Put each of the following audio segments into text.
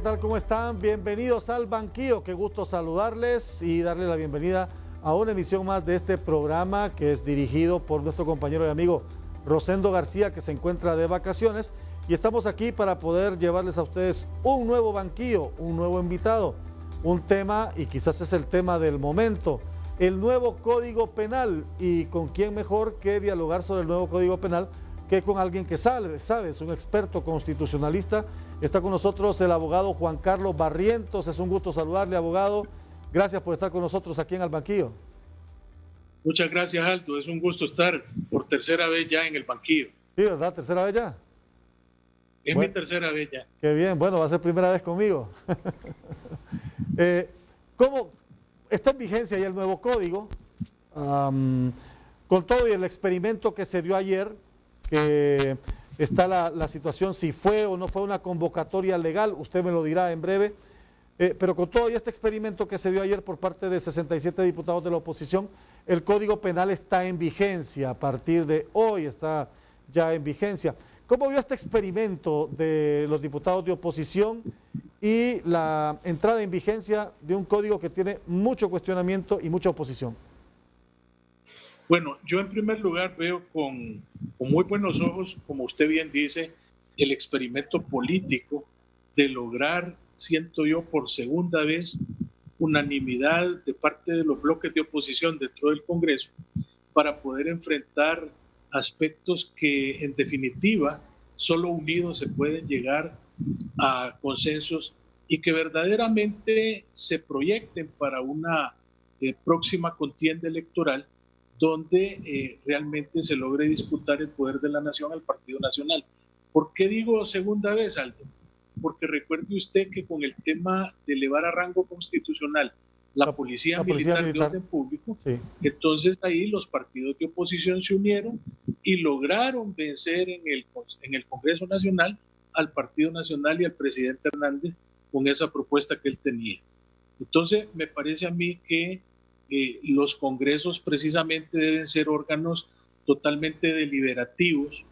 tal? ¿Cómo están? Bienvenidos al Banquillo. Qué gusto saludarles y darle la bienvenida a una emisión más de este programa que es dirigido por nuestro compañero y amigo Rosendo García, que se encuentra de vacaciones. Y estamos aquí para poder llevarles a ustedes un nuevo banquillo, un nuevo invitado, un tema, y quizás es el tema del momento, el nuevo Código Penal. ¿Y con quién mejor que dialogar sobre el nuevo Código Penal que con alguien que sabe, es un experto constitucionalista? Está con nosotros el abogado Juan Carlos Barrientos. Es un gusto saludarle, abogado. Gracias por estar con nosotros aquí en el banquillo. Muchas gracias, Aldo. Es un gusto estar por tercera vez ya en el banquillo. Sí, ¿verdad? ¿Tercera vez ya? Es bueno, mi tercera vez ya. Qué bien. Bueno, va a ser primera vez conmigo. ¿Cómo está en vigencia ya el nuevo código? Con todo y el experimento que se dio ayer, que está la situación, si fue o no fue una convocatoria legal, usted me lo dirá en breve, pero con todo y este experimento que se dio ayer por parte de 67 diputados de la oposición, el Código Penal está en vigencia, a partir de hoy está ya en vigencia. ¿Cómo vio este experimento de los diputados de oposición y la entrada en vigencia de un código que tiene mucho cuestionamiento y mucha oposición? Bueno, yo en primer lugar veo con muy buenos ojos, como usted bien dice, el experimento político de lograr, siento yo, por segunda vez, unanimidad de parte de los bloques de oposición dentro del Congreso para poder enfrentar aspectos que, en definitiva, solo unidos se pueden llegar a consensos y que verdaderamente se proyecten para una próxima contienda electoral donde realmente se logre disputar el poder de la nación al Partido Nacional. ¿Por qué digo segunda vez, Aldo? Porque recuerde usted que con el tema de elevar a rango constitucional la Policía Militar de Orden Público, sí, entonces ahí los partidos de oposición se unieron y lograron vencer en el Congreso Nacional al Partido Nacional y al presidente Hernández con esa propuesta que él tenía. Entonces me parece a mí que los congresos precisamente deben ser órganos totalmente deliberativos.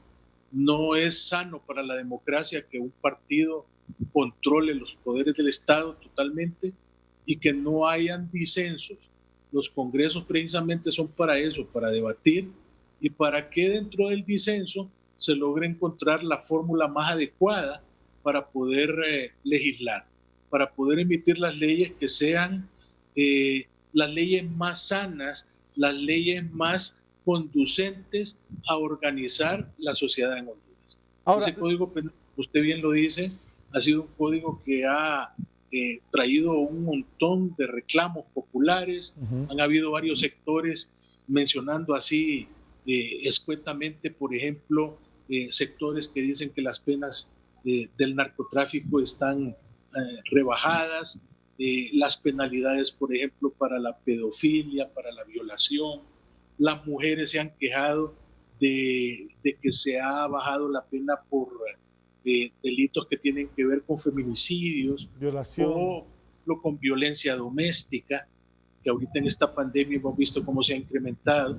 No es sano para la democracia que un partido controle los poderes del Estado totalmente y que no hayan disensos. Los congresos precisamente son para eso, para debatir y para que dentro del disenso se logre encontrar la fórmula más adecuada para poder legislar, para poder emitir las leyes que sean las leyes más sanas, las leyes más conducentes a organizar la sociedad en Honduras. Ahora, ese código penal, usted bien lo dice, ha sido un código que ha traído un montón de reclamos populares. Han habido varios sectores, mencionando así escuetamente, por ejemplo, sectores que dicen que las penas del narcotráfico están rebajadas, las penalidades, por ejemplo, para la pedofilia, para la violación. Las mujeres se han quejado de que se ha bajado la pena por delitos que tienen que ver con feminicidios, violación, o con violencia doméstica, que ahorita en esta pandemia hemos visto cómo se ha incrementado.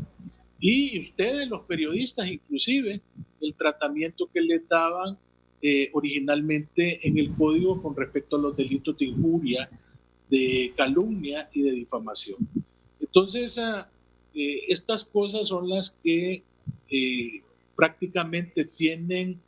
Y ustedes, los periodistas, inclusive, el tratamiento que le daban originalmente en el código con respecto a los delitos de injuria, de calumnia y de difamación. Entonces, estas cosas son las que prácticamente tienen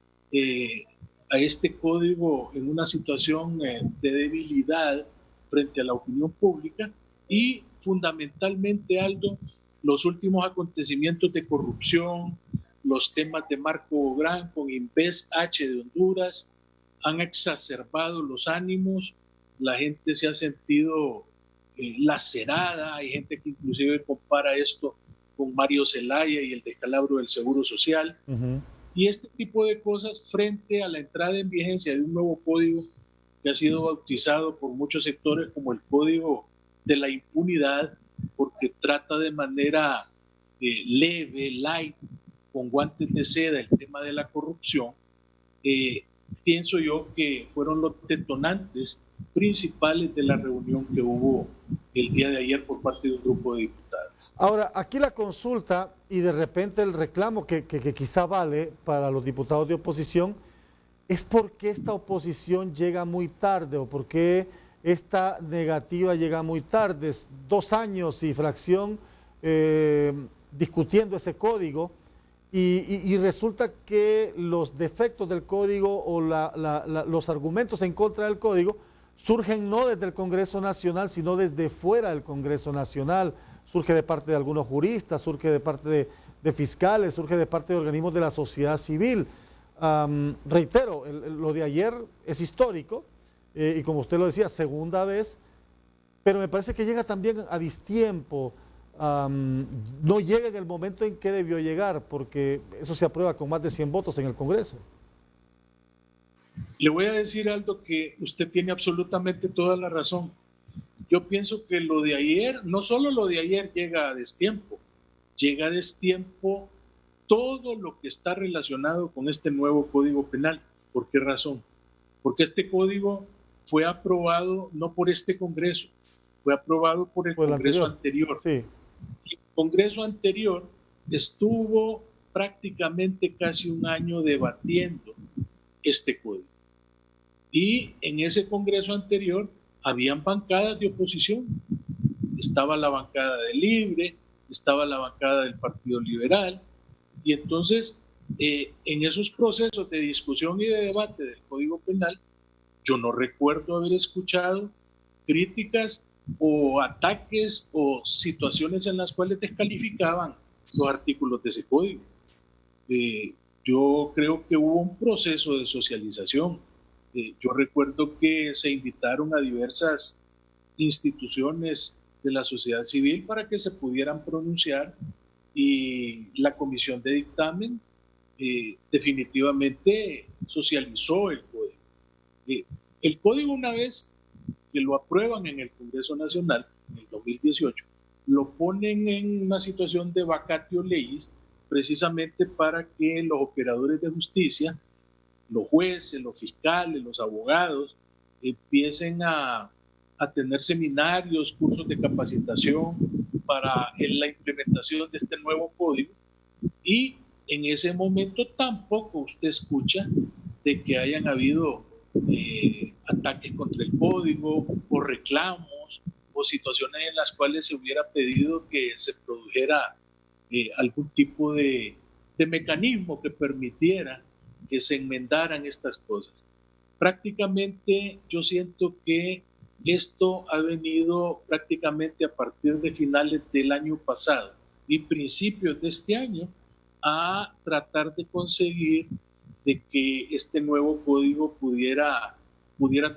a este código en una situación de debilidad frente a la opinión pública y fundamentalmente, Aldo, los últimos acontecimientos de corrupción, los temas de Marco Bográn con Invest H de Honduras han exacerbado los ánimos. La gente se ha sentido lacerada. Hay gente que inclusive compara esto con Mario Zelaya y el descalabro del Seguro Social. Y este tipo de cosas frente a la entrada en vigencia de un nuevo código que ha sido bautizado por muchos sectores como el Código de la Impunidad, porque trata de manera leve, light, con guantes de seda el tema de la corrupción. Pienso yo que fueron los detonantes principales de la reunión que hubo el día de ayer por parte de un grupo de diputados. Ahora, aquí la consulta y de repente el reclamo que quizá vale para los diputados de oposición ¿Es porque esta oposición llega muy tarde o por qué esta negativa llega muy tarde? 2 años y fracción discutiendo ese código y resulta que los defectos del código o los argumentos en contra del código surgen no desde el Congreso Nacional, sino desde fuera del Congreso Nacional. Surge de parte de algunos juristas, surge de parte de fiscales, surge de parte de organismos de la sociedad civil. Reitero, lo de ayer es histórico y como usted lo decía, segunda vez, pero me parece que llega también a distiempo. No llega en el momento en que debió llegar, porque eso se aprueba con más de 100 votos en el Congreso. Le voy a decir algo que usted tiene absolutamente toda la razón. Yo pienso que lo de ayer, no solo lo de ayer llega a destiempo todo lo que está relacionado con este nuevo Código Penal. ¿Por qué razón? Porque este código fue aprobado no por este Congreso, fue aprobado por el Congreso anterior. Sí. El Congreso anterior estuvo prácticamente casi un año debatiendo este código. Y en ese Congreso anterior habían bancadas de oposición. Estaba la bancada de Libre, estaba la bancada del Partido Liberal, y entonces en esos procesos de discusión y de debate del Código Penal, yo no recuerdo haber escuchado críticas o ataques o situaciones en las cuales descalificaban los artículos de ese código. Yo creo que hubo un proceso de socialización. Yo recuerdo que se invitaron a diversas instituciones de la sociedad civil para que se pudieran pronunciar y la comisión de dictamen definitivamente socializó el código. El código, una vez que lo aprueban en el Congreso Nacional, en el 2018, lo ponen en una situación de vacatio legis, precisamente para que los operadores de justicia, los jueces, los fiscales, los abogados, empiecen a tener seminarios, cursos de capacitación para la implementación de este nuevo código. Y en ese momento tampoco usted escucha de que hayan habido ataques contra el código o reclamos o situaciones en las cuales se hubiera pedido que se produjera algún tipo de mecanismo que permitiera que se enmendaran estas cosas. Prácticamente yo siento que esto ha venido prácticamente a partir de finales del año pasado y principios de este año a tratar de conseguir de que este nuevo código pudiera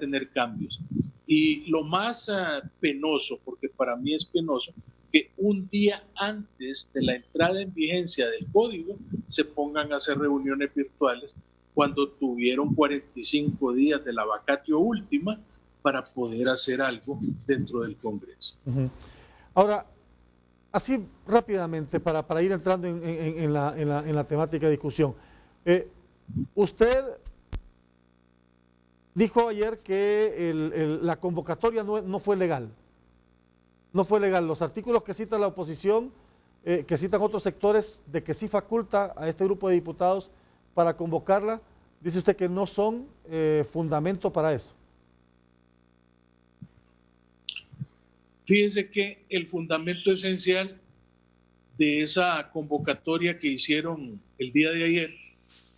tener cambios. Y lo más penoso, porque para mí es penoso, que un día antes de la entrada en vigencia del código se pongan a hacer reuniones virtuales cuando tuvieron 45 días de la vacatio última para poder hacer algo dentro del Congreso. Ahora, así rápidamente, para ir entrando en la temática de discusión, usted dijo ayer que la convocatoria no fue legal. No fue legal. Los artículos que cita la oposición, que citan otros sectores, de que sí faculta a este grupo de diputados para convocarla, dice usted que no son fundamento para eso. Fíjense que el fundamento esencial de esa convocatoria que hicieron el día de ayer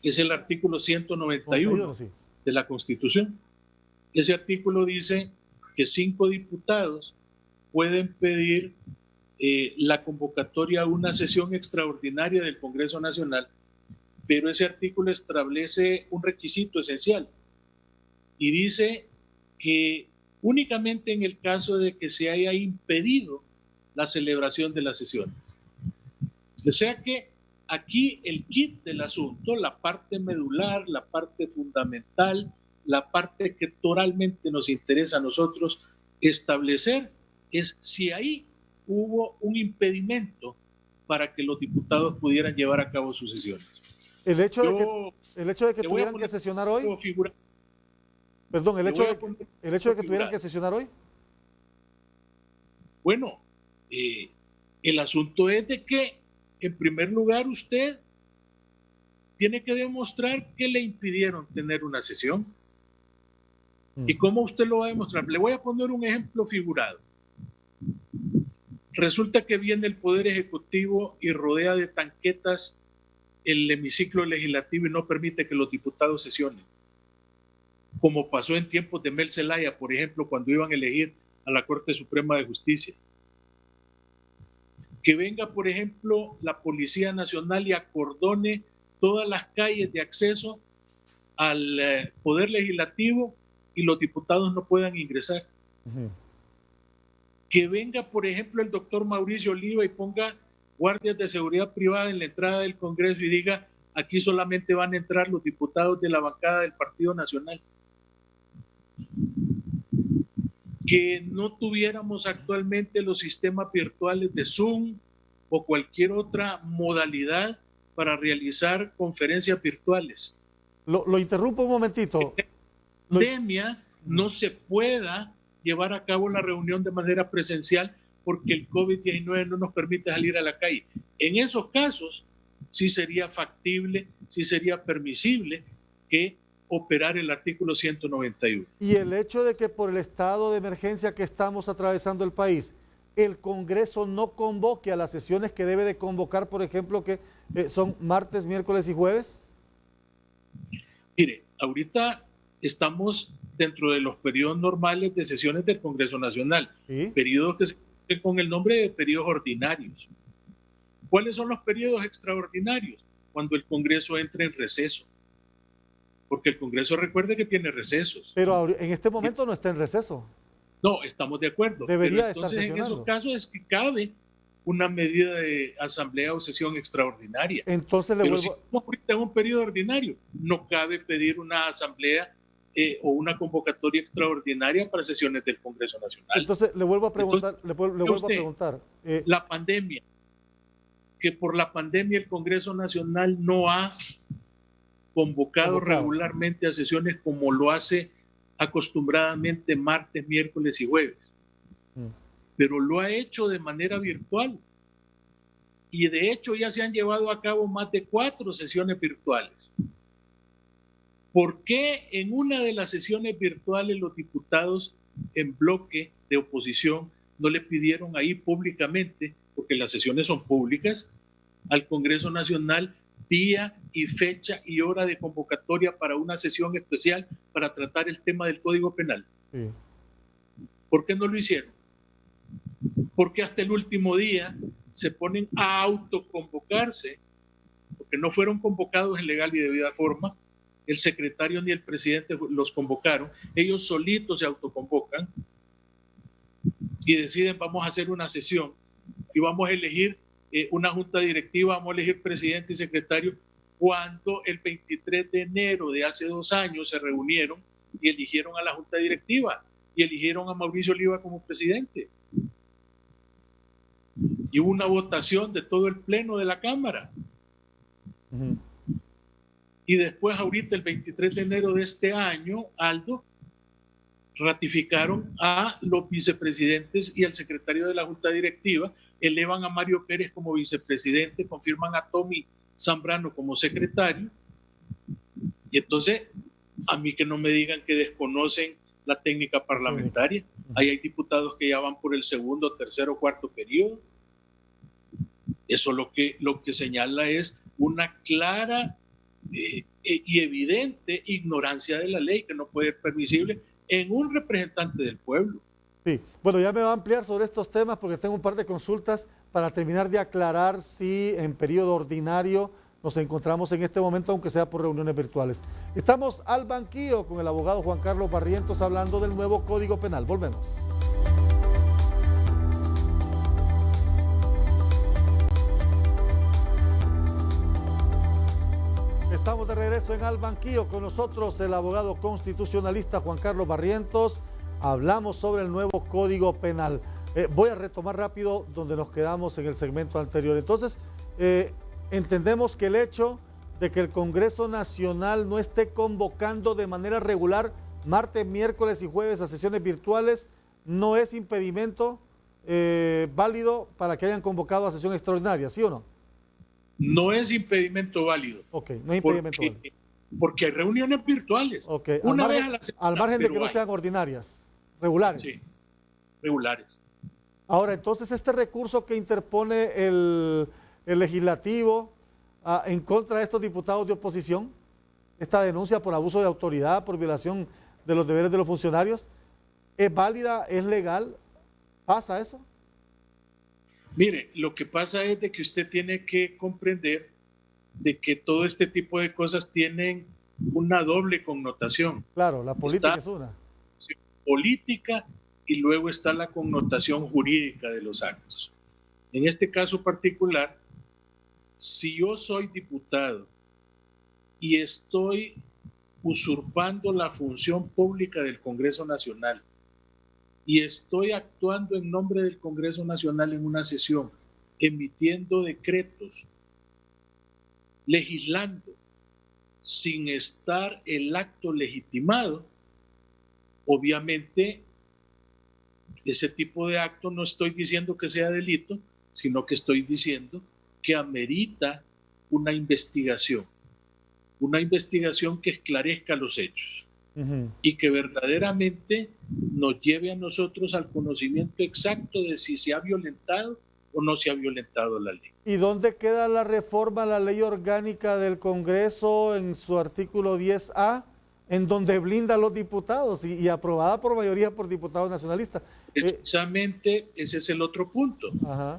es el artículo 191 de la Constitución. Ese artículo dice que 5 diputados pueden pedir la convocatoria a una sesión extraordinaria del Congreso Nacional, pero ese artículo establece un requisito esencial y dice que únicamente en el caso de que se haya impedido la celebración de la sesión. O sea que aquí el kit del asunto, la parte medular, la parte fundamental, la parte que totalmente nos interesa a nosotros establecer es si ahí hubo un impedimento para que los diputados pudieran llevar a cabo sus sesiones. El hecho de que tuvieran que sesionar hoy... Perdón, el hecho de que tuvieran que sesionar hoy. Bueno, el asunto es de que, en primer lugar, usted tiene que demostrar que le impidieron tener una sesión. ¿Y cómo usted lo va a demostrar? Le voy a poner un ejemplo figurado. Resulta que viene el Poder Ejecutivo y rodea de tanquetas el hemiciclo legislativo y no permite que los diputados sesionen. Como pasó en tiempos de Mel Zelaya, por ejemplo, cuando iban a elegir a la Corte Suprema de Justicia. Que venga, por ejemplo, la Policía Nacional y acordone todas las calles de acceso al Poder Legislativo y los diputados no puedan ingresar. Que venga, por ejemplo, el doctor Mauricio Oliva y ponga guardias de seguridad privada en la entrada del Congreso y diga, aquí solamente van a entrar los diputados de la bancada del Partido Nacional. Que no tuviéramos actualmente los sistemas virtuales de Zoom o cualquier otra modalidad para realizar conferencias virtuales. Lo interrumpo un momentito. En la pandemia no se pueda llevar a cabo la reunión de manera presencial porque el COVID-19 no nos permite salir a la calle. En esos casos sí sería factible, sí sería permisible que operar el artículo 191. Y el hecho de que por el estado de emergencia que estamos atravesando el país, el Congreso no convoque a las sesiones que debe de convocar, por ejemplo, que son martes, miércoles y jueves. Mire, ahorita estamos dentro de los periodos normales de sesiones del Congreso Nacional, ¿sí? Periodos que se conocen con el nombre de periodos ordinarios. ¿Cuáles son los periodos extraordinarios? Cuando el Congreso entra en receso. Porque el Congreso, recuerde que tiene recesos. Pero en este momento no está en receso. No, estamos de acuerdo. Debería pero entonces estar sesionando. En esos casos es que cabe una medida de asamblea o sesión extraordinaria. Entonces pero si estamos ahorita en un periodo ordinario, no cabe pedir una asamblea o una convocatoria extraordinaria para sesiones del Congreso Nacional. Entonces le vuelvo a preguntar, la pandemia, que por la pandemia el Congreso Nacional no ha convocado regularmente a sesiones como lo hace acostumbradamente martes, miércoles y jueves. Pero lo ha hecho de manera virtual. Y de hecho ya se han llevado a cabo más de 4 sesiones virtuales. ¿Por qué en una de las sesiones virtuales los diputados en bloque de oposición no le pidieron ahí públicamente, porque las sesiones son públicas, al Congreso Nacional día y fecha y hora de convocatoria para una sesión especial para tratar el tema del Código Penal? Sí. ¿Por qué no lo hicieron? Porque hasta el último día se ponen a autoconvocarse, porque no fueron convocados en legal y debida forma, el secretario ni el presidente los convocaron, ellos solitos se autoconvocan y deciden vamos a hacer una sesión y vamos a elegir una junta directiva, vamos a elegir presidente y secretario, cuando el 23 de enero de hace 2 años se reunieron y eligieron a la junta directiva y eligieron a Mauricio Oliva como presidente. Y hubo una votación de todo el pleno de la Cámara. Y después ahorita el 23 de enero de este año, Aldo, ratificaron a los vicepresidentes y al secretario de la junta directiva, elevan a Mario Pérez como vicepresidente, confirman a Tommy Zambrano como secretario. Y entonces, a mí que no me digan que desconocen la técnica parlamentaria. Ahí hay diputados que ya van por el segundo, tercero, cuarto periodo. Eso lo que señala es una clara y evidente ignorancia de la ley que no puede ser permisible en un representante del pueblo. Sí, bueno, ya me va a ampliar sobre estos temas porque tengo un par de consultas para terminar de aclarar si en periodo ordinario nos encontramos en este momento, aunque sea por reuniones virtuales. Estamos al banquillo con el abogado Juan Carlos Barrientos hablando del nuevo Código Penal. Volvemos. Estamos de regreso en Al Banquillo, con nosotros el abogado constitucionalista Juan Carlos Barrientos. Hablamos sobre el nuevo Código Penal. Voy a retomar rápido donde nos quedamos en el segmento anterior. Entonces, entendemos que el hecho de que el Congreso Nacional no esté convocando de manera regular martes, miércoles y jueves a sesiones virtuales no es impedimento válido para que hayan convocado a sesión extraordinaria, ¿sí o no? No es impedimento válido. Ok, no es impedimento válido. Porque hay reuniones virtuales. Ok, Una vez a la semana, al margen de que no hay. sean ordinarias, regulares. Sí, regulares. Ahora, entonces, este recurso que interpone el legislativo en contra de estos diputados de oposición, esta denuncia por abuso de autoridad, por violación de los deberes de los funcionarios, ¿es válida? ¿Es legal? ¿Pasa eso? Mire, lo que pasa es de que usted tiene que comprender de que todo este tipo de cosas tienen una doble connotación. Claro, la política es una. Política y luego está la connotación jurídica de los actos. En este caso particular, si yo soy diputado y estoy usurpando la función pública del Congreso Nacional y estoy actuando en nombre del Congreso Nacional en una sesión, emitiendo decretos, legislando, sin estar el acto legitimado, obviamente ese tipo de acto no estoy diciendo que sea delito, sino que estoy diciendo que amerita una investigación que esclarezca los hechos y que verdaderamente nos lleve a nosotros al conocimiento exacto de si se ha violentado o no se ha violentado la ley. ¿Y dónde queda la reforma a la ley orgánica del Congreso en su artículo 10A, en donde blinda a los diputados y aprobada por mayoría por diputados nacionalistas? Precisamente ese es el otro punto,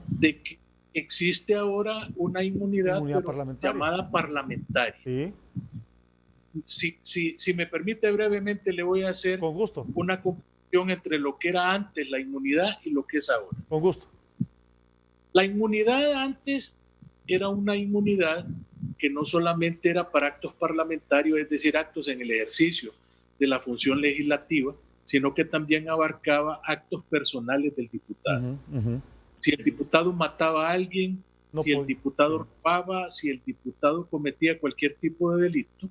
de que existe ahora una inmunidad parlamentaria. Llamada parlamentaria. ¿Sí? Si me permite brevemente, le voy a hacer con gusto una comparación entre lo que era antes la inmunidad y lo que es ahora. Con gusto. La inmunidad antes era una inmunidad que no solamente era para actos parlamentarios, es decir, actos en el ejercicio de la función legislativa, sino que también abarcaba actos personales del diputado. Si el diputado mataba a alguien, si el diputado robaba, si el diputado cometía cualquier tipo de delito,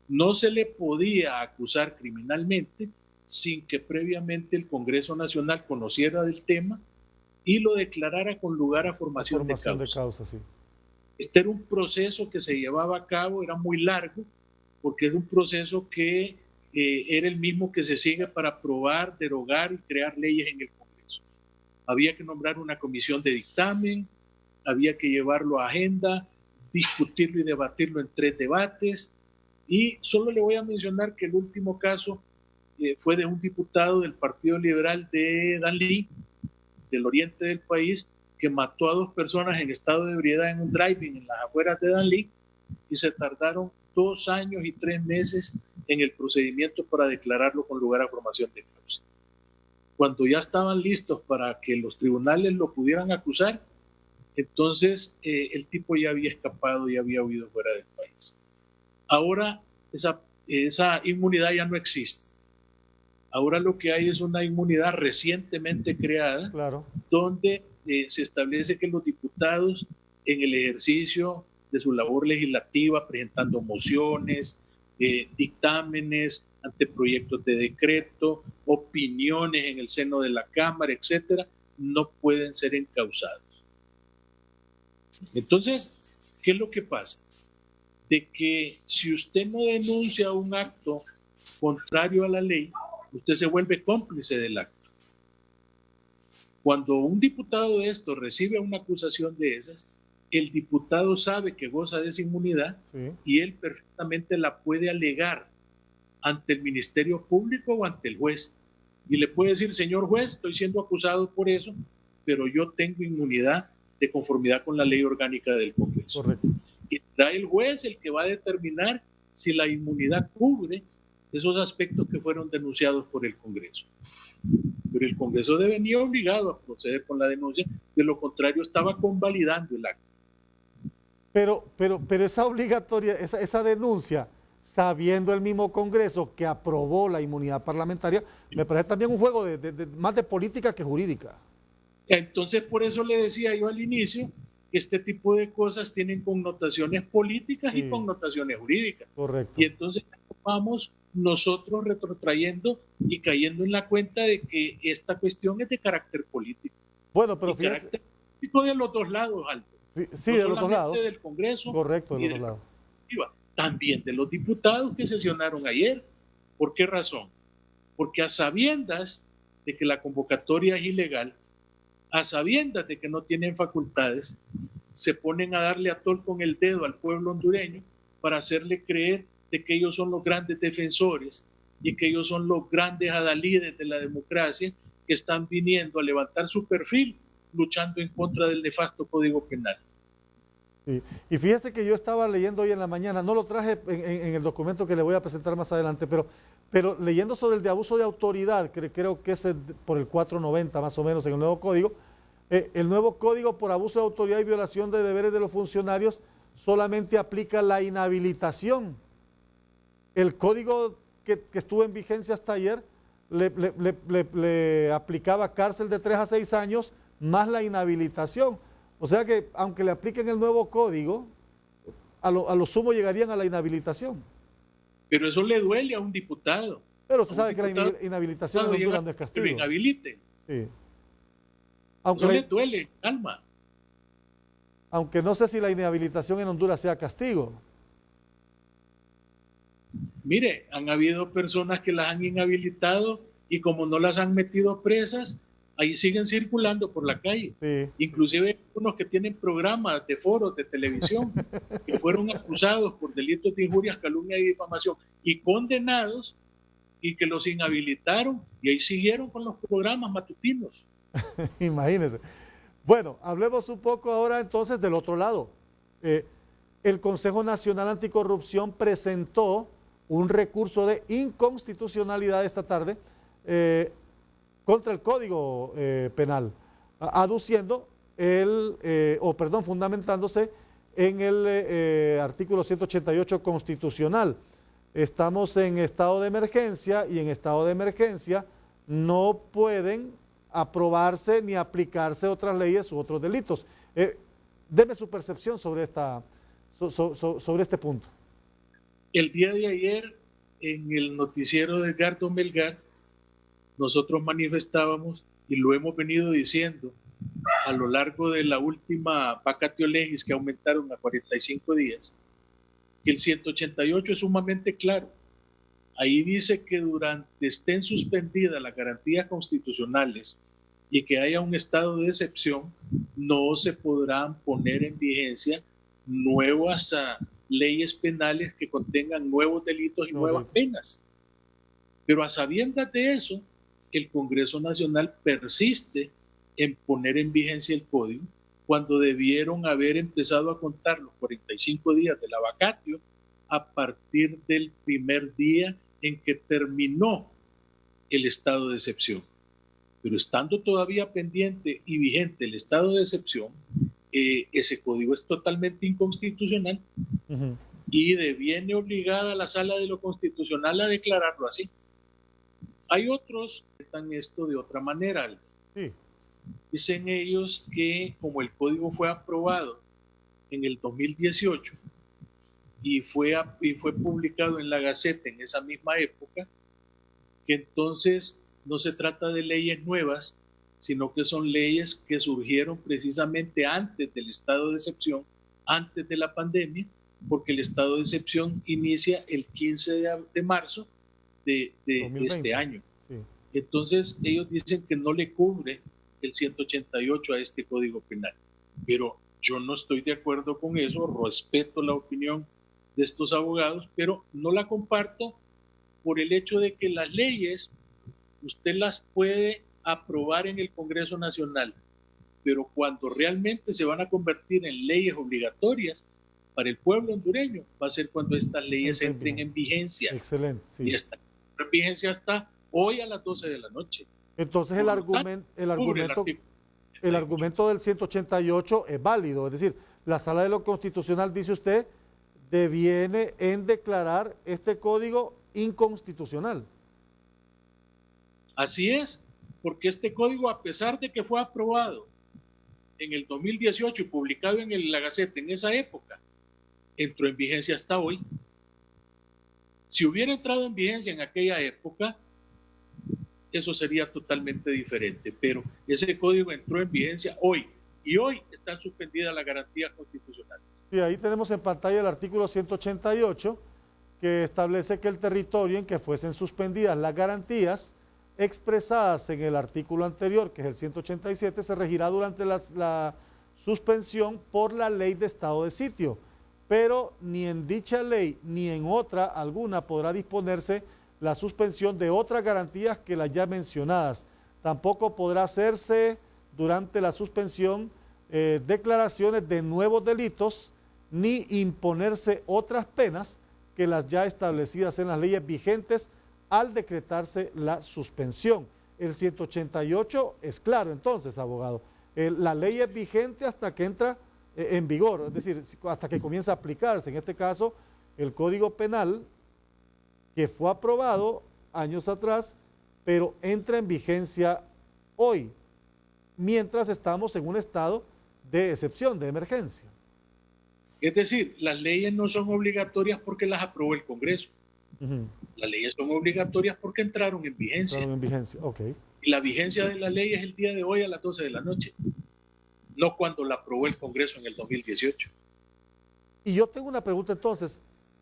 no se le podía acusar criminalmente sin que previamente el Congreso Nacional conociera del tema y lo declarara con lugar a formación de causa. Sí. Este era un proceso que se llevaba a cabo, era muy largo, porque es un proceso que era el mismo que se sigue para aprobar, derogar y crear leyes en el Congreso. Había que nombrar una comisión de dictamen, había que llevarlo a agenda, discutirlo y debatirlo en 3 debates, y solo le voy a mencionar que el último caso fue de un diputado del Partido Liberal de Danlí, del oriente del país, que mató a 2 personas en estado de ebriedad en un drive-in en las afueras de Danlí, y se tardaron 2 años y 3 meses en el procedimiento para declararlo con lugar a formación de causa. Cuando ya estaban listos para que los tribunales lo pudieran acusar, entonces el tipo ya había escapado y había huido fuera del país. Ahora esa inmunidad ya no existe. Ahora lo que hay es una inmunidad recientemente creada, donde se establece que los diputados en el ejercicio de su labor legislativa, presentando mociones, dictámenes, anteproyectos de decreto, opiniones en el seno de la Cámara, etcétera, no pueden ser encausados. Entonces, ¿qué es lo que pasa? De que si usted no denuncia un acto contrario a la ley, usted se vuelve cómplice del acto. Cuando un diputado de esto recibe una acusación de esas, el diputado sabe que goza de esa inmunidad y él perfectamente la puede alegar ante el Ministerio Público o ante el juez. Y le puede decir, señor juez, estoy siendo acusado por eso, pero yo tengo inmunidad de conformidad con la ley orgánica del Congreso. Correcto. Y será el juez el que va a determinar si la inmunidad cubre esos aspectos que fueron denunciados por el Congreso. Pero el Congreso venía obligado a proceder con la denuncia, de lo contrario estaba convalidando el acto. Pero esa obligatoria, esa denuncia, sabiendo el mismo Congreso que aprobó la inmunidad parlamentaria, me parece también un juego más de política que jurídica. Entonces, por eso le decía yo al inicio, que este tipo de cosas tienen connotaciones políticas y connotaciones jurídicas. Correcto. Y entonces vamos nosotros retrotrayendo y cayendo en la cuenta de que esta cuestión es de carácter político. Bueno, pero fíjese, carácter político de los dos lados, Aldo. Sí, no de los dos lados. solamente del Congreso, Correcto, de y los dos lados. también de los diputados que sesionaron ayer. ¿Por qué razón? Porque a sabiendas de que la convocatoria es ilegal, a sabiendas de que no tienen facultades, se ponen a darle a tol con el dedo al pueblo hondureño para hacerle creer de que ellos son los grandes defensores y que ellos son los grandes adalides de la democracia que están viniendo a levantar su perfil luchando en contra del nefasto Código Penal. Sí. Y fíjese que yo estaba leyendo hoy en la mañana, no lo traje en el documento que le voy a presentar más adelante, pero leyendo sobre el de abuso de autoridad, creo que es por el 490 más o menos en el nuevo código, el nuevo código por abuso de autoridad y violación de deberes de los funcionarios solamente aplica la inhabilitación. El código que estuvo en vigencia hasta ayer le aplicaba cárcel de 3 a 6 años más la inhabilitación. O sea que aunque le apliquen el nuevo código, a lo sumo llegarían a la inhabilitación. Pero eso le duele a un diputado. Pero usted sabe que la inhabilitación en Honduras no es castigo. Que lo inhabiliten. Sí. Eso le duele, calma. Aunque no sé si la inhabilitación en Honduras sea castigo. Mire, han habido personas que las han inhabilitado y como no las han metido presas, ahí siguen circulando por la calle. Sí. Inclusive unos que tienen programas de foros de televisión que fueron acusados por delitos de injurias, calumnia y difamación y condenados y que los inhabilitaron y ahí siguieron con los programas matutinos. Imagínense. Bueno, hablemos un poco ahora entonces del otro lado. El Consejo Nacional Anticorrupción presentó un recurso de inconstitucionalidad esta tarde contra el Código Penal, aduciendo fundamentándose en el artículo 188 constitucional. Estamos en estado de emergencia y en estado de emergencia no pueden aprobarse ni aplicarse otras leyes u otros delitos. Deme su percepción sobre sobre este punto. El día de ayer, en el noticiero de Edgardo Melgar, nosotros manifestábamos, y lo hemos venido diciendo a lo largo de la última vacatio legis que aumentaron a 45 días, que el 188 es sumamente claro. Ahí dice que durante estén suspendidas las garantías constitucionales y que haya un estado de excepción, no se podrán poner en vigencia nuevas leyes penales que contengan nuevos delitos y nuevas penas. Pero a sabiendas de eso, el Congreso Nacional persiste en poner en vigencia el código cuando debieron haber empezado a contar los 45 días de la vacatio a partir del primer día en que terminó el estado de excepción. Pero estando todavía pendiente y vigente el estado de excepción, ese código es totalmente inconstitucional y deviene obligada a la Sala de lo Constitucional a declararlo así. Hay otros que están esto de otra manera. Sí. Dicen ellos que como el código fue aprobado en el 2018 y fue publicado en la Gaceta en esa misma época, que entonces no se trata de leyes nuevas, sino que son leyes que surgieron precisamente antes del estado de excepción, antes de la pandemia, porque el estado de excepción inicia el 15 de marzo de este año. Sí. Entonces ellos dicen que no le cubre el 188 a este Código Penal, pero yo no estoy de acuerdo con eso, respeto la opinión de estos abogados, pero no la comparto por el hecho de que las leyes usted las puede aprobar en el Congreso Nacional, pero cuando realmente se van a convertir en leyes obligatorias para el pueblo hondureño, va a ser cuando estas leyes entren en vigencia. Excelente. Sí. Y esta vigencia hasta hoy a las 12 de la noche. Entonces el argumento del 188 es válido, es decir, la Sala de lo Constitucional, dice usted, deviene en declarar este código inconstitucional. Así es, porque este código, a pesar de que fue aprobado en el 2018 y publicado en la Gaceta en esa época, entró en vigencia hasta hoy. Si hubiera entrado en vigencia en aquella época, eso sería totalmente diferente, pero ese código entró en vigencia hoy, y hoy están suspendidas las garantías constitucionales. Y ahí tenemos en pantalla el artículo 188, que establece que el territorio en que fuesen suspendidas las garantías expresadas en el artículo anterior, que es el 187, se regirá durante la suspensión por la ley de estado de sitio, pero ni en dicha ley ni en otra alguna podrá disponerse la suspensión de otras garantías que las ya mencionadas. Tampoco podrá hacerse durante la suspensión declaraciones de nuevos delitos ni imponerse otras penas que las ya establecidas en las leyes vigentes al decretarse la suspensión. El 188 es claro entonces, abogado. La ley es vigente hasta que entra en vigor, es decir, hasta que comienza a aplicarse. En este caso, el Código Penal, que fue aprobado años atrás, pero entra en vigencia hoy, mientras estamos en un estado de excepción, de emergencia. Es decir, las leyes no son obligatorias porque las aprobó el Congreso. Las leyes son obligatorias porque entraron en vigencia. Entraron en vigencia, ok. Y la vigencia de la ley es el día de hoy a las 12 de la noche, no cuando la aprobó el Congreso en el 2018. Y yo tengo una pregunta entonces,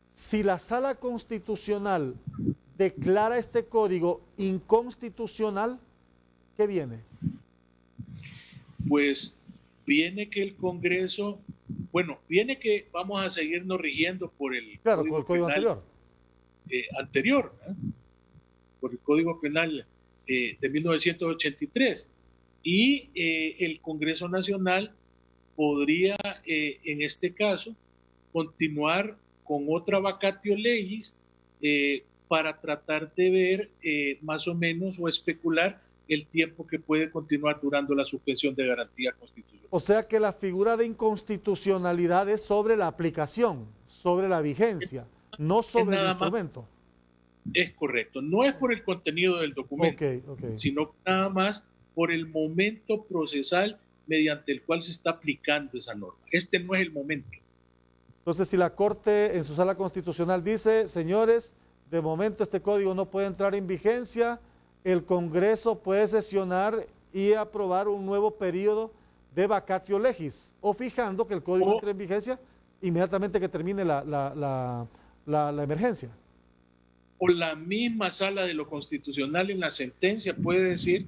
si la Sala Constitucional declara este código inconstitucional, ¿qué viene? Pues viene que el Congreso, bueno, viene que vamos a seguirnos rigiendo por el claro, por el código anterior. Anterior, ¿eh? Por el Código Penal de 1983. Y el Congreso Nacional podría, en este caso, continuar con otra vacatio legis para tratar de ver más o menos o especular el tiempo que puede continuar durando la suspensión de garantía constitucional. O sea que la figura de inconstitucionalidad es sobre la aplicación, sobre la vigencia, no sobre el instrumento. Es correcto, no es por el contenido del documento, sino nada más por el momento procesal mediante el cual se está aplicando esa norma. Este no es el momento. Entonces, si la Corte en su sala constitucional dice, señores, de momento este código no puede entrar en vigencia, el Congreso puede sesionar y aprobar un nuevo periodo de vacatio legis, o fijando que el código entre en vigencia inmediatamente que termine la emergencia. O la misma sala de lo constitucional en la sentencia puede decir,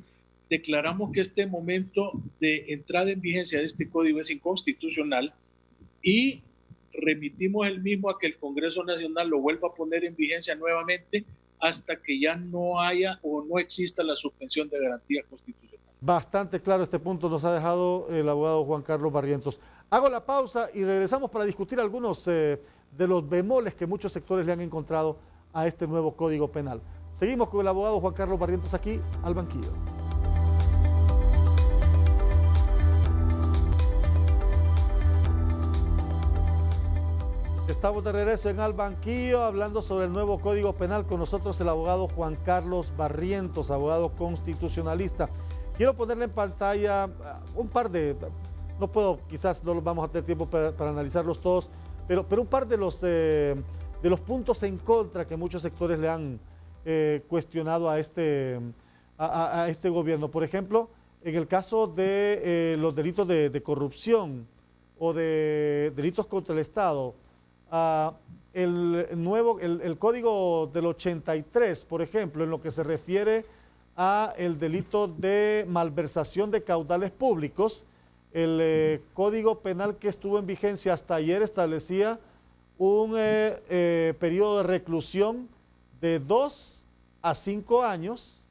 declaramos que este momento de entrada en vigencia de este código es inconstitucional y remitimos el mismo a que el Congreso Nacional lo vuelva a poner en vigencia nuevamente hasta que ya no haya o no exista la suspensión de garantía constitucional. Bastante claro este punto nos ha dejado el abogado Juan Carlos Barrientos. Hago la pausa y regresamos para discutir algunos de los bemoles que muchos sectores le han encontrado a este nuevo Código Penal. Seguimos con el abogado Juan Carlos Barrientos aquí al banquillo. Estamos de regreso en Al Banquillo hablando sobre el nuevo Código Penal. Con nosotros el abogado Juan Carlos Barrientos, abogado constitucionalista. Quiero ponerle en pantalla un par de, no puedo, quizás no vamos a tener tiempo para analizarlos todos, pero un par de los puntos en contra que muchos sectores le han cuestionado a este gobierno. Por ejemplo, en el caso de los delitos de corrupción o de delitos contra el Estado, el código del 83, por ejemplo, en lo que se refiere a el delito de malversación de caudales públicos, el Código Penal que estuvo en vigencia hasta ayer establecía un periodo de reclusión de 2 a 5 años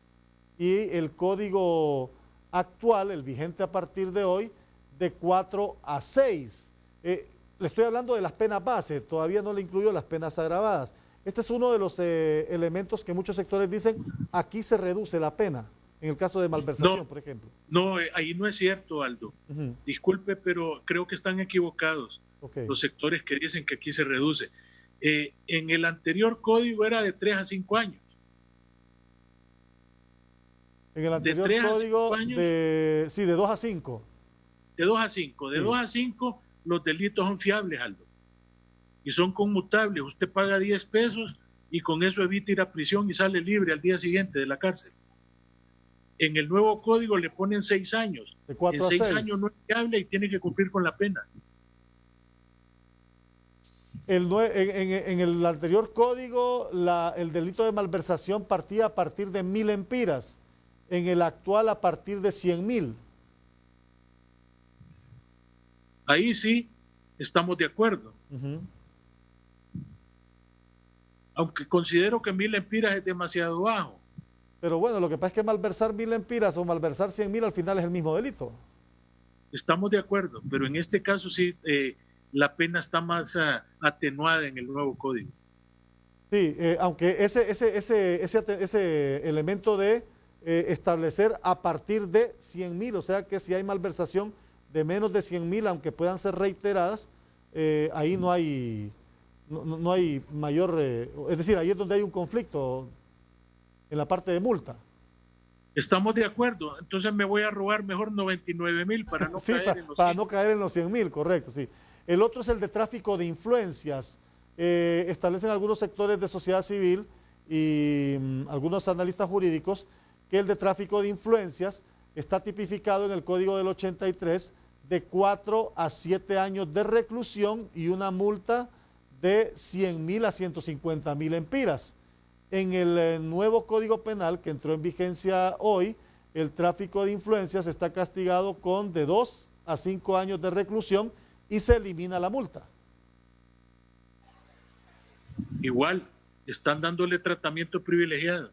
y el código actual, el vigente a partir de hoy, de 4 a 6. Le estoy hablando de las penas base, todavía no le incluyo las penas agravadas. Este es uno de los elementos que muchos sectores dicen, aquí se reduce la pena, en el caso de malversación, por ejemplo. No, ahí no es cierto, Aldo. Disculpe, pero creo que están equivocados los sectores que dicen que aquí se reduce. En el anterior código era de 3 a 5 años. En el anterior código, de 2 a 5. De 2 a 5. De 2 a 5 los delitos son fiables, Aldo. Y son conmutables. Usted paga 10 pesos y con eso evita ir a prisión y sale libre al día siguiente de la cárcel. En el nuevo código le ponen 6 años. De 4 en a 6 6. años no es viable y tiene que cumplir con la pena. En el anterior código, el delito de malversación partía a partir de 1.000 empiras. En el actual, a partir de 100.000. Ahí sí estamos de acuerdo. Aunque considero que 1.000 empiras es demasiado bajo. Pero bueno, lo que pasa es que malversar 1.000 empiras o malversar 100.000 al final es el mismo delito. Estamos de acuerdo, pero en este caso sí la pena está más atenuada en el nuevo código. Sí, aunque ese elemento de establecer a partir de 100.000, o sea que si hay malversación de menos de 100.000, aunque puedan ser reiteradas, ahí no hay mayor, es decir, ahí es donde hay un conflicto en la parte de multa. Estamos de acuerdo, entonces me voy a robar mejor 99.000 para no sí, caer en los para no caer en los 100.000, correcto, sí. El otro es el de tráfico de influencias. Establecen algunos sectores de sociedad civil y algunos analistas jurídicos que el de tráfico de influencias está tipificado en el Código del 83 de 4 a 7 años de reclusión y una multa de 100.000 a 150.000 empiras. En el nuevo Código Penal que entró en vigencia hoy, el tráfico de influencias está castigado con de 2 a 5 años de reclusión y se elimina la multa. Igual, están dándole tratamiento privilegiado.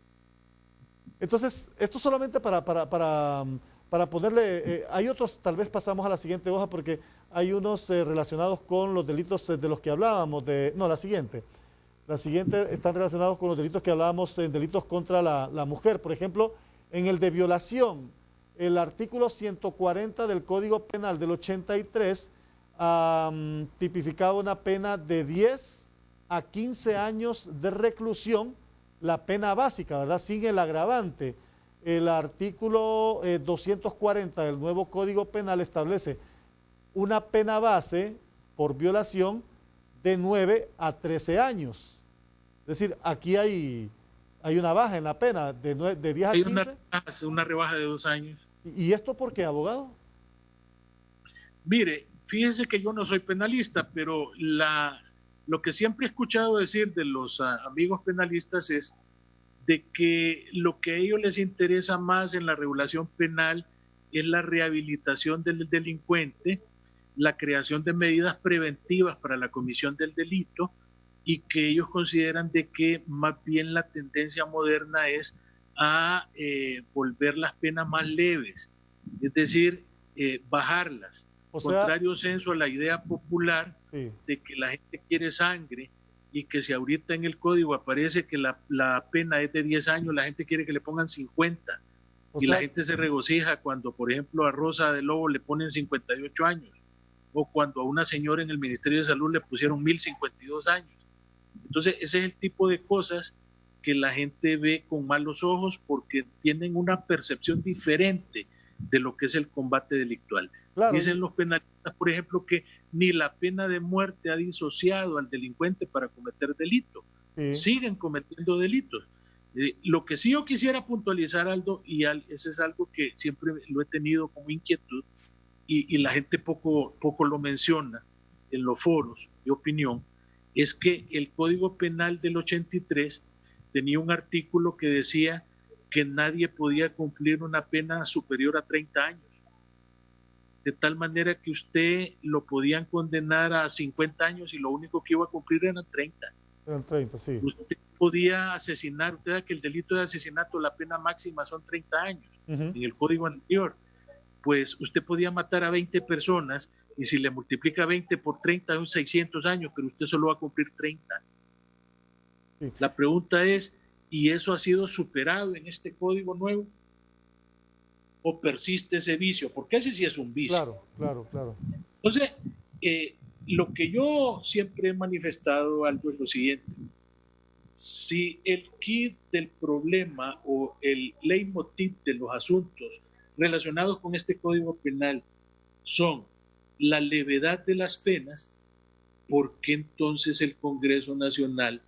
Entonces, esto solamente para ponerle, hay otros, tal vez pasamos a la siguiente hoja porque hay unos relacionados con los delitos de los que hablábamos, la siguiente están relacionados con los delitos que hablábamos en delitos contra la mujer. Por ejemplo, en el de violación, el artículo 140 del Código Penal del 83 tipificaba una pena de 10 a 15 años de reclusión, la pena básica, ¿verdad? Sin el agravante. El artículo 240 del nuevo Código Penal establece una pena base por violación de 9 a 13 años. Es decir, aquí hay una baja en la pena de 10 a 15. Hay una rebaja de 2 años. ¿Y esto por qué, abogado? Mire, fíjese que yo no soy penalista, pero lo que siempre he escuchado decir de los amigos penalistas es de que lo que a ellos les interesa más en la regulación penal es la rehabilitación del delincuente, la creación de medidas preventivas para la comisión del delito, y que ellos consideran de que más bien la tendencia moderna es a volver las penas más leves, es decir, bajarlas. Contrario censo a la idea popular de que la gente quiere sangre y que si ahorita en el código aparece que la pena es de 10 años, la gente quiere que le pongan 50. La gente se regocija cuando, por ejemplo, a Rosa de Lobo le ponen 58 años o cuando a una señora en el Ministerio de Salud le pusieron 1.052 años. Entonces, ese es el tipo de cosas que la gente ve con malos ojos porque tienen una percepción diferente de lo que es el combate delictual. Claro. Dicen los penalistas, por ejemplo, que ni la pena de muerte ha disociado al delincuente para cometer delito. Siguen cometiendo delitos. Lo que sí yo quisiera puntualizar, Aldo, y ese es algo que siempre lo he tenido como inquietud y la gente poco lo menciona en los foros de opinión, es que el Código Penal del 83 tenía un artículo que decía que nadie podía cumplir una pena superior a 30 años. De tal manera que usted lo podían condenar a 50 años y lo único que iba a cumplir eran 30. Eran 30, sí. Usted podía asesinar, usted sabe que el delito de asesinato, la pena máxima son 30 años en el código anterior. Pues usted podía matar a 20 personas y si le multiplica 20 por 30 son 600 años, pero usted solo va a cumplir 30. Sí. La pregunta es, ¿y eso ha sido superado en este código nuevo? ¿O persiste ese vicio? Porque ese sí es un vicio. Claro. Entonces, lo que yo siempre he manifestado, Aldo, es lo siguiente. Si el kit del problema o el leitmotiv de los asuntos relacionados con este Código Penal son la levedad de las penas, ¿por qué entonces el Congreso Nacional,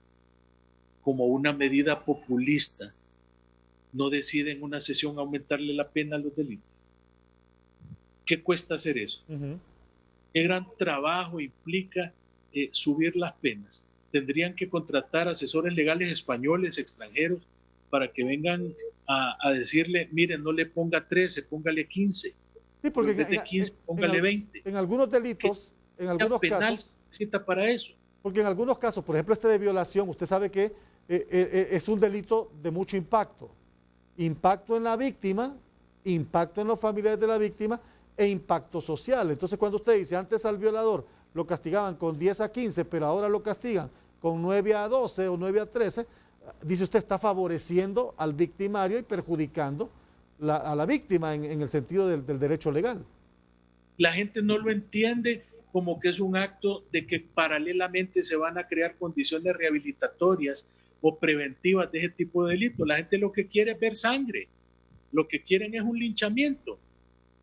como una medida populista, no decide en una sesión aumentarle la pena a los delitos. ¿Qué cuesta hacer eso? ¿Qué gran trabajo implica subir las penas? Tendrían que contratar asesores legales españoles, extranjeros, para que vengan a decirle, miren, no le ponga 13, póngale 15. Sí, porque en vez de 15, póngale 20. En algunos delitos, en algunos casos, necesita para eso. Porque en algunos casos, por ejemplo, este de violación, usted sabe que es un delito de mucho impacto. Impacto en la víctima, impacto en los familiares de la víctima e impacto social. Entonces, cuando usted dice, antes al violador lo castigaban con 10 a 15, pero ahora lo castigan con 9 a 12 o 9 a 13, dice usted, está favoreciendo al victimario y perjudicando a la víctima en el sentido del derecho legal. La gente no lo entiende como que es un acto de que paralelamente se van a crear condiciones rehabilitatorias o preventivas de ese tipo de delitos. La gente lo que quiere es ver sangre, lo que quieren es un linchamiento.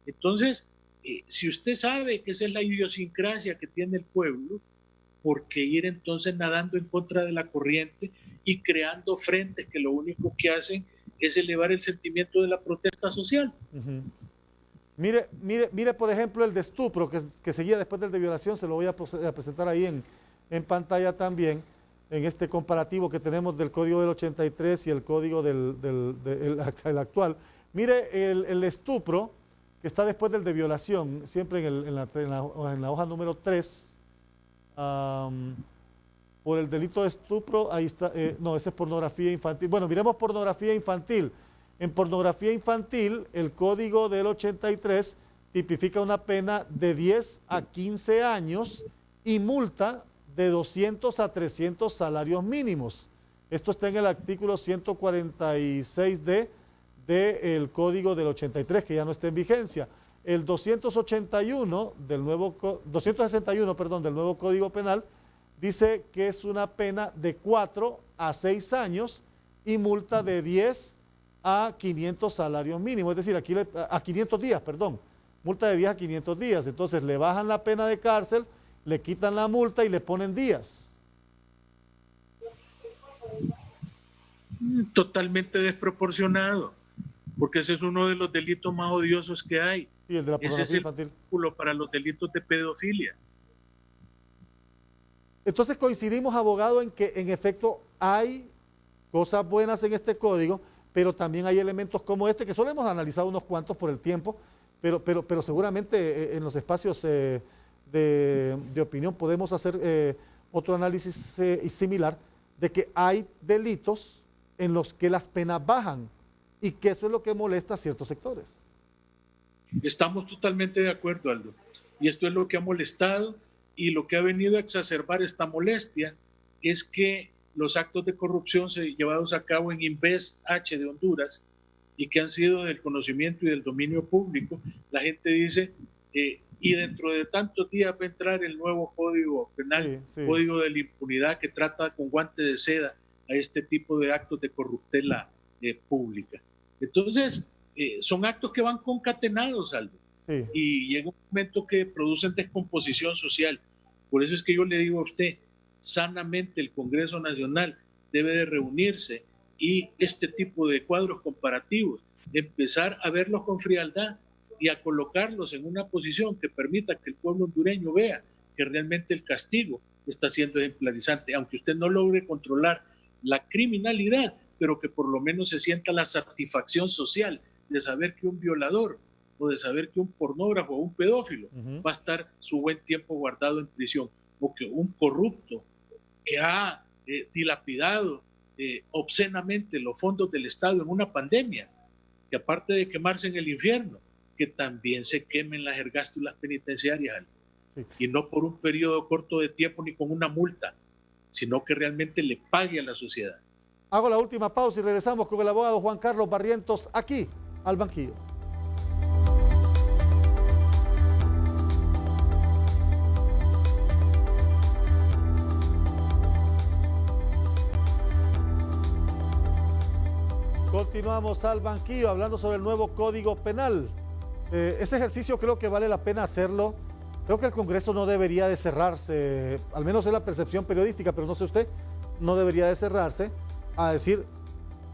Entonces, si usted sabe que esa es la idiosincrasia que tiene el pueblo, ¿por qué ir entonces nadando en contra de la corriente y creando frentes que lo único que hacen es elevar el sentimiento de la protesta social? Mire, por ejemplo, el de estupro que seguía después del de violación, se lo voy a presentar ahí en pantalla también, en este comparativo que tenemos del Código del 83 y el Código del actual. Mire, el estupro, que está después del de violación, siempre en la hoja número 3, por el delito de estupro, ahí está, no, ese es pornografía infantil. Bueno, miremos pornografía infantil. En pornografía infantil, el Código del 83 tipifica una pena de 10 a 15 años y multa de 200 a 300 salarios mínimos. Esto está en el artículo 146D del Código del 83, que ya no está en vigencia. El 261 del nuevo, 261, perdón, del nuevo Código Penal dice que es una pena de 4 a 6 años y multa de 10 a 500 salarios mínimos, es decir, aquí a 500 días, perdón, multa de 10 a 500 días. Entonces le bajan la pena de cárcel, le quitan la multa y le ponen días. Totalmente desproporcionado, porque ese es uno de los delitos más odiosos que hay. Y el de la pornografía infantil. Ese es el cálculo para los delitos de pedofilia. Entonces coincidimos, abogado, en que en efecto hay cosas buenas en este código, pero también hay elementos como este, que solo hemos analizado unos cuantos por el tiempo, pero seguramente en los espacios de opinión podemos hacer otro análisis similar de que hay delitos en los que las penas bajan y que eso es lo que molesta a ciertos sectores. Estamos totalmente de acuerdo, Aldo. Y esto es lo que ha molestado y lo que ha venido a exacerbar esta molestia es que los actos de corrupción llevados a cabo en Invest H de Honduras y que han sido del conocimiento y del dominio público, la gente dice, y dentro de tantos días va a entrar el nuevo Código Penal, Código de la Impunidad, que trata con guante de seda a este tipo de actos de corruptela pública. Entonces, son actos que van concatenados, Aldo, y llega un momento que producen descomposición social. Por eso es que yo le digo a usted, sanamente el Congreso Nacional debe de reunirse y este tipo de cuadros comparativos, empezar a verlos con frialdad y a colocarlos en una posición que permita que el pueblo hondureño vea que realmente el castigo está siendo ejemplarizante, aunque usted no logre controlar la criminalidad, pero que por lo menos se sienta la satisfacción social de saber que un violador o de saber que un pornógrafo o un pedófilo va a estar su buen tiempo guardado en prisión, o que un corrupto que ha dilapidado obscenamente los fondos del Estado en una pandemia, que aparte de quemarse en el infierno, que también se quemen las ergástulas penitenciarias, y no por un periodo corto de tiempo ni con una multa, sino que realmente le pague a la sociedad. Hago la última pausa y regresamos con el abogado Juan Carlos Barrientos aquí al banquillo. Continuamos al banquillo hablando sobre el nuevo Código Penal. Ese ejercicio creo que vale la pena hacerlo. Creo que el Congreso no debería de cerrarse, al menos es la percepción periodística, pero no sé usted, no debería de cerrarse a decir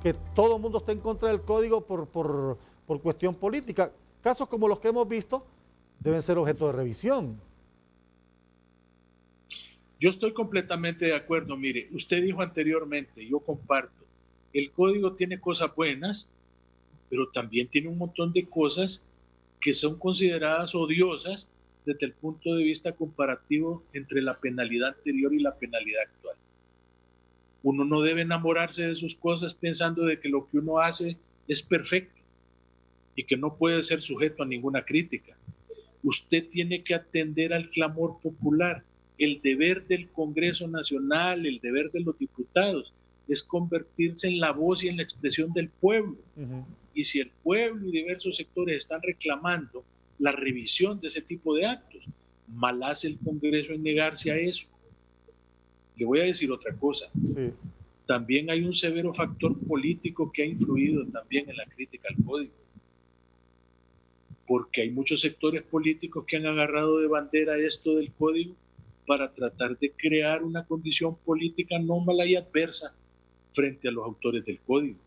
que todo el mundo está en contra del código por cuestión política. Casos como los que hemos visto deben ser objeto de revisión. Yo estoy completamente de acuerdo. Mire, usted dijo anteriormente, yo comparto, el código tiene cosas buenas, pero también tiene un montón de cosas que son consideradas odiosas desde el punto de vista comparativo entre la penalidad anterior y la penalidad actual. Uno no debe enamorarse de sus cosas pensando de que lo que uno hace es perfecto y que no puede ser sujeto a ninguna crítica. Usted tiene que atender al clamor popular. El deber del Congreso Nacional, el deber de los diputados, es convertirse en la voz y en la expresión del pueblo. Y si el pueblo y diversos sectores están reclamando la revisión de ese tipo de actos, mal hace el Congreso en negarse a eso. Le voy a decir otra cosa. Sí. También hay un severo factor político que ha influido también en la crítica al código. Porque hay muchos sectores políticos que han agarrado de bandera esto del código para tratar de crear una condición política anómala y adversa frente a los autores del código.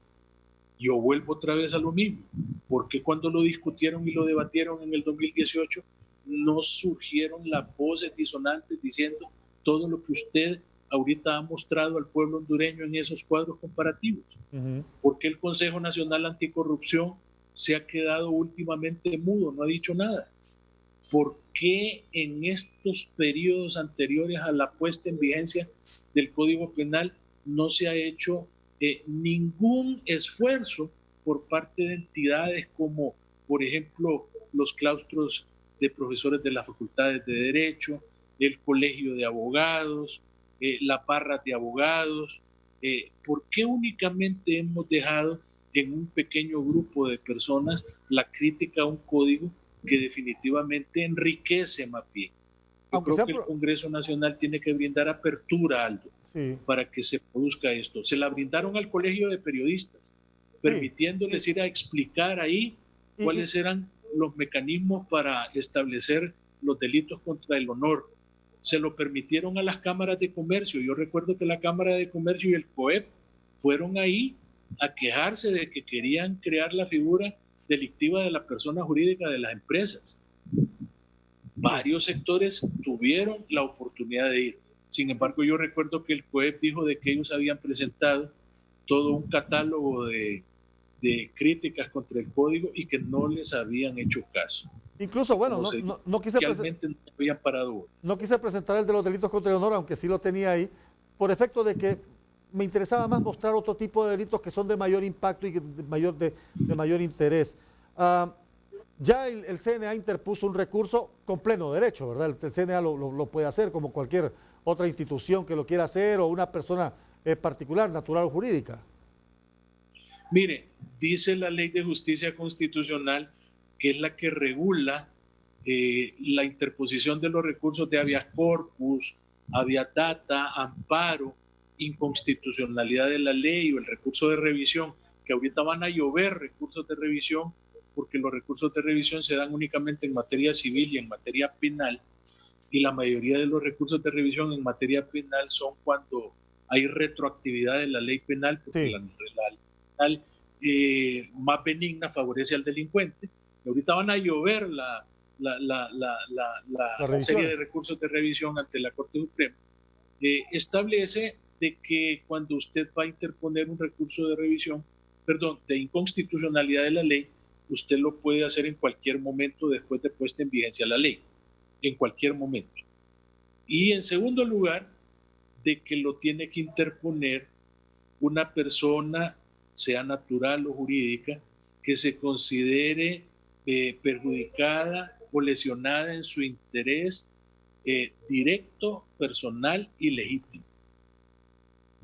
Yo vuelvo otra vez a lo mismo. ¿Por qué cuando lo discutieron y lo debatieron en el 2018 no surgieron las voces disonantes diciendo todo lo que usted ahorita ha mostrado al pueblo hondureño en esos cuadros comparativos? ¿Por qué el Consejo Nacional Anticorrupción se ha quedado últimamente mudo, no ha dicho nada? ¿Por qué en estos periodos anteriores a la puesta en vigencia del Código Penal no se ha hecho ningún esfuerzo por parte de entidades como, por ejemplo, los claustros de profesores de las facultades de Derecho, el Colegio de Abogados, las barras de abogados? ¿Por qué únicamente hemos dejado en un pequeño grupo de personas la crítica a un código que definitivamente enriquece más bien? Yo creo que el Congreso Nacional tiene que brindar apertura, Aldo, para que se produzca esto. Se la brindaron al Colegio de Periodistas, permitiéndoles ir a explicar ahí cuáles eran los mecanismos para establecer los delitos contra el honor. Se lo permitieron a las cámaras de comercio. Yo recuerdo que la Cámara de Comercio y el COEP fueron ahí a quejarse de que querían crear la figura delictiva de la persona jurídica de las empresas. Varios sectores tuvieron la oportunidad de ir. Sin embargo, yo recuerdo que el COEP dijo de que ellos habían presentado todo un catálogo de críticas contra el código y que no les habían hecho caso. Incluso, bueno, no quise presentar el de los delitos contra el honor, aunque sí lo tenía ahí, por efecto de que me interesaba más mostrar otro tipo de delitos que son de mayor impacto y de mayor interés. Ya el CNA interpuso un recurso con pleno derecho, ¿verdad? El CNA lo puede hacer como cualquier otra institución que lo quiera hacer o una persona particular, natural o jurídica. Mire, dice la Ley de Justicia Constitucional, que es la que regula la interposición de los recursos de habeas corpus, habeas data, amparo, inconstitucionalidad de la ley o el recurso de revisión, que ahorita van a llover recursos de revisión, porque los recursos de revisión se dan únicamente en materia civil y en materia penal, y la mayoría de los recursos de revisión en materia penal son cuando hay retroactividad de la ley penal, porque la penal más benigna favorece al delincuente. Y ahorita van a llover la serie de recursos de revisión ante la Corte Suprema. Establece de que cuando usted va a interponer un recurso de revisión, de inconstitucionalidad de la ley, usted lo puede hacer en cualquier momento después de puesta en vigencia la ley, en cualquier momento. Y en segundo lugar, de que lo tiene que interponer una persona, sea natural o jurídica, que se considere perjudicada o lesionada en su interés directo, personal y legítimo.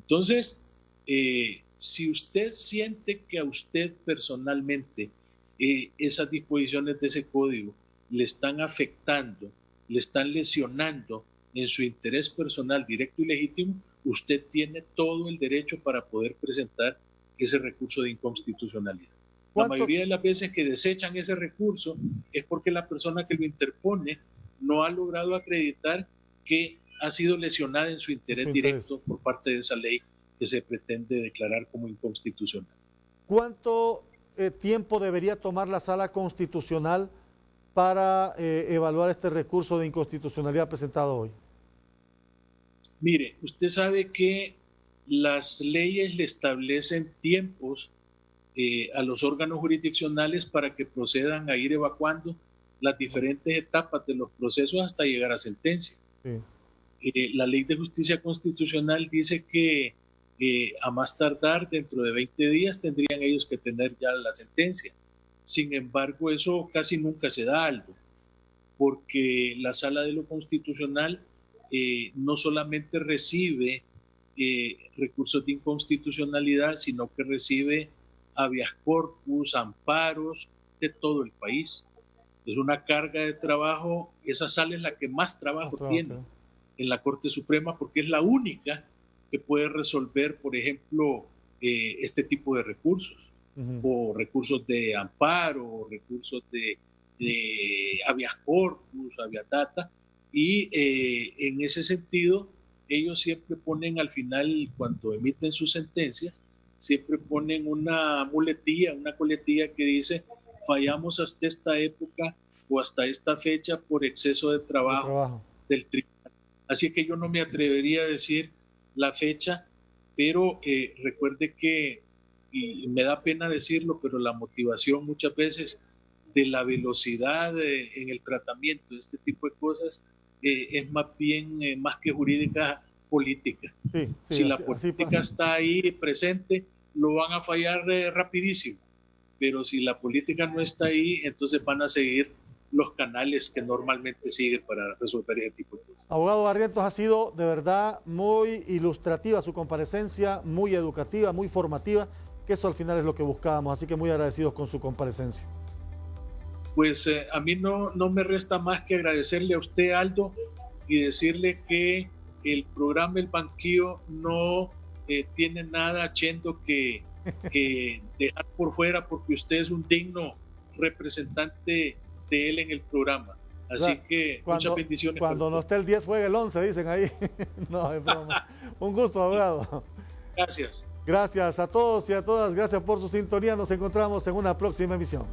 Entonces, si usted siente que a usted personalmente esas disposiciones de ese código le están afectando, le están lesionando en su interés personal directo y legítimo, usted tiene todo el derecho para poder presentar ese recurso de inconstitucionalidad. La mayoría de las veces que desechan ese recurso es porque la persona que lo interpone no ha logrado acreditar que ha sido lesionada en su interés directo por parte de esa ley que se pretende declarar como inconstitucional. ¿cuánto tiempo debería tomar la Sala Constitucional para evaluar este recurso de inconstitucionalidad presentado hoy? Mire, usted sabe que las leyes le establecen tiempos a los órganos jurisdiccionales para que procedan a ir evacuando las diferentes etapas de los procesos hasta llegar a sentencia. Sí. La Ley de Justicia Constitucional dice que a más tardar dentro de 20 días tendrían ellos que tener ya la sentencia. Sin embargo, eso casi nunca se da, Aldo, porque la Sala de lo Constitucional no solamente recibe recursos de inconstitucionalidad, sino que recibe habeas corpus, amparos de todo el país. Es una carga de trabajo, esa sala es la que más trabajo tiene en la Corte Suprema, porque es la única que puede resolver, por ejemplo, este tipo de recursos, o recursos de amparo, o recursos de habeas corpus, habeas data, y en ese sentido, ellos siempre ponen al final, cuando emiten sus sentencias, siempre ponen una muletilla, una coletilla que dice: fallamos hasta esta época o hasta esta fecha por exceso de trabajo del tribunal. Así que yo no me atrevería a decir la fecha, pero recuerde que, y me da pena decirlo, pero la motivación muchas veces de la velocidad en el tratamiento de este tipo de cosas es más bien, más que jurídica, política. Sí, si la política está ahí presente, lo van a fallar rapidísimo, pero si la política no está ahí, entonces van a seguir los canales que normalmente siguen para resolver ese tipo de cosas. Abogado Barrientos, ha sido de verdad muy ilustrativa su comparecencia, muy educativa, muy formativa, que eso al final es lo que buscábamos, así que muy agradecidos con su comparecencia. Pues a mí no me resta más que agradecerle a usted, Aldo, y decirle que el programa El Banquillo no tiene nada, Chendo, que dejar por fuera, porque usted es un digno representante de él en el programa. Así que muchas bendiciones. Cuando no esté el 10, juegue el 11, dicen ahí. No, es broma. Un gusto, abogado. Gracias. Gracias a todos y a todas. Gracias por su sintonía. Nos encontramos en una próxima emisión.